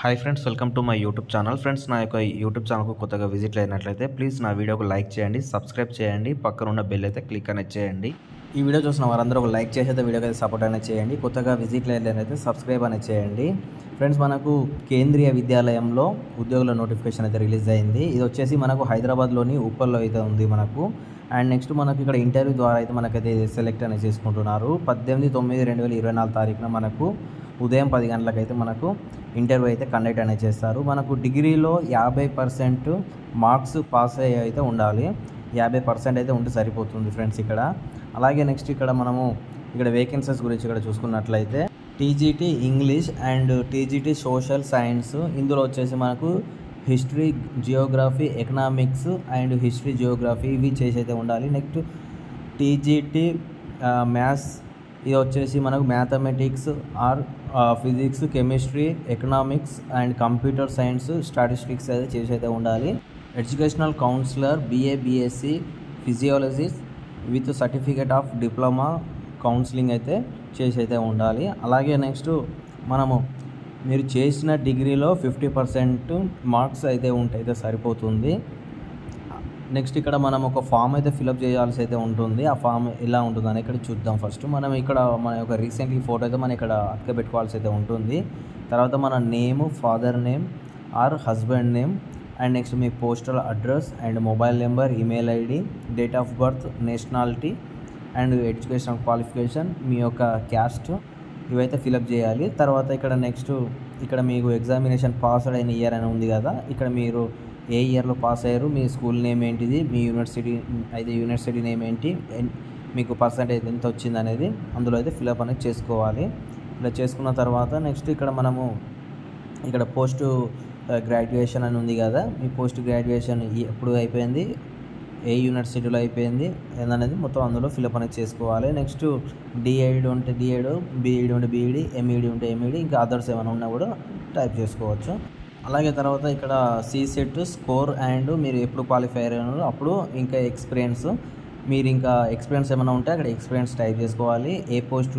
Hi friends, welcome to my YouTube channel. Friends, నా యొక్క YouTube ఛానల్కు కొత్తగా విజిట్ అయినట్లయితే ప్లీజ్ నా వీడియోకు లైక్ చేయండి, సబ్స్క్రైబ్ చేయండి, పక్కన ఉన్న బెల్ అయితే క్లిక్ అనేది చేయండి. ఈ వీడియో చూసిన వారందరూ ఒక లైక్ చేసి అయితే వీడియోకి అయితే సపోర్ట్ అనేది చేయండి. కొత్తగా విజిట్ అయితే సబ్స్క్రైబ్ అనేది చేయండి. ఫ్రెండ్స్, మనకు కేంద్రీయ విద్యాలయంలో ఉద్యోగుల నోటిఫికేషన్ అయితే రిలీజ్ అయింది. ఇది వచ్చేసి మనకు హైదరాబాద్లోని ఉప్పల్లో అయితే ఉంది మనకు. అండ్ నెక్స్ట్ మనకు ఇక్కడ ఇంటర్వ్యూ ద్వారా అయితే మనకైతే సెలెక్ట్ అనేది చేసుకుంటున్నారు. 18/9/2024 తారీఖున మనకు ఉదయం 10 గంటలకైతే మనకు ఇంటర్వ్యూ అయితే కండక్ట్ అనేది చేస్తారు. మనకు డిగ్రీలో 50% మార్క్స్ పాస్ అయ్యి అయితే ఉండాలి. 50% అయితే ఉంటే సరిపోతుంది ఫ్రెండ్స్ ఇక్కడ. అలాగే నెక్స్ట్ ఇక్కడ వేకెన్సీస్ గురించి ఇక్కడ చూసుకున్నట్లయితే TGT English and TGT social science, ఇందులో వచ్చేసి మనకు history, Geography, economics and history, Geography ఇవి చేసి అయితే ఉండాలి. నెక్స్ట్ టీజీటీ మ్యాథ్స్, ఇది వచ్చేసి మనకు mathematics or physics, chemistry, economics and computer science, statistics అయితే చేసి అయితే ఉండాలి. Educational counsellor BA BSc physiology with certificate of diploma counselling అయితే చేసి అయితే ఉండాలి. అలాగే నెక్స్ట్ మీరు చేసిన డిగ్రీలో 50% మార్క్స్ అయితే ఉంటే అయితే సరిపోతుంది. నెక్స్ట్ ఇక్కడ మనం ఒక ఫామ్ అయితే ఫిలప్ చేయాల్సి అయితే ఉంటుంది. ఆ ఫామ్ ఎలా ఉంటుందని ఇక్కడ చూద్దాం. ఫస్ట్ ఇక్కడ మన యొక్క రీసెంట్లీ ఫోటో అయితే మనం ఇక్కడ పెట్టుకోవాల్సి అయితే ఉంటుంది. తర్వాత మన name, father name or husband name and next మీ postal address and mobile number, email ID, date of birth, nationality and education qualification, మీ యొక్క క్యాస్ట్ ఇవైతే ఫిలప్ చేయాలి. తర్వాత ఇక్కడ మీకు ఎగ్జామినేషన్ పాస్ అయిన ఇయర్ అని ఉంది కదా, ఇక్కడ మీరు ఏ ఇయర్లో పాస్ అయ్యారు, మీ స్కూల్ నేమ్ ఏంటిది, మీ యూనివర్సిటీ నేమ్ ఏంటి, మీకు పర్సంటేజ్ ఎంత వచ్చింది అనేది అందులో అయితే ఫిలప్ అనేది చేసుకోవాలి. ఇలా చేసుకున్న తర్వాత నెక్స్ట్ ఇక్కడ పోస్ట్ గ్రాడ్యుయేషన్ అని ఉంది కదా, మీ పోస్ట్ గ్రాడ్యుయేషన్ ఎప్పుడు అయిపోయింది, ఏ యూనివర్సిటీలో అయిపోయింది అనేది మొత్తం అందులో ఫిలప్ అనేది చేసుకోవాలి. నెక్స్ట్ DED ఉంటే DED, BED ఉంటే BED, MED ఉంటే MED, ఇంకా అదర్స్ ఏమైనా ఉన్నా కూడా టైప్ చేసుకోవచ్చు. అలాగే తర్వాత ఇక్కడ CSET స్కోర్ అండ్ మీరు ఎప్పుడు క్వాలిఫై అయ్యారో అప్పుడు, ఇంకా ఎక్స్పీరియన్స్, మీరు ఇంకా ఎక్స్పీరియన్స్ ఏమైనా ఉంటే అక్కడ ఎక్స్పీరియన్స్ టైప్ చేసుకోవాలి. ఏ పోస్ట్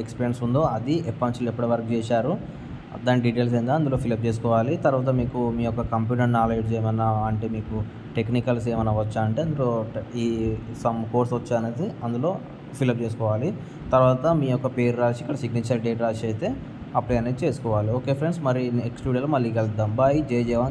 ఎక్స్పీరియన్స్ ఉందో అది ఎప్పటి నుంచి ఎప్పటి వరకు చేశారు దాని డీటెయిల్స్ ఏందో అందులో ఫిలప్ చేసుకోవాలి. తర్వాత మీకు మీ యొక్క కంప్యూటర్ నాలెడ్జ్ ఏమైనా, అంటే మీకు టెక్నికల్స్ ఏమైనా వచ్చా అంటే అందులో ఈ సమ్ కోర్స్ వచ్చా అనేది అందులో ఫిలప్ చేసుకోవాలి. తర్వాత మీ యొక్క పేరు రాసి ఇక్కడ సిగ్నేచర్ డేట్ రాసి అయితే అప్లై అనేది చేసుకోవాలి. ఓకే ఫ్రెండ్స్, మరి నెక్స్ట్ వీడియోలో మళ్ళీ కలుద్దాం. బాయ్. జై జవాన్.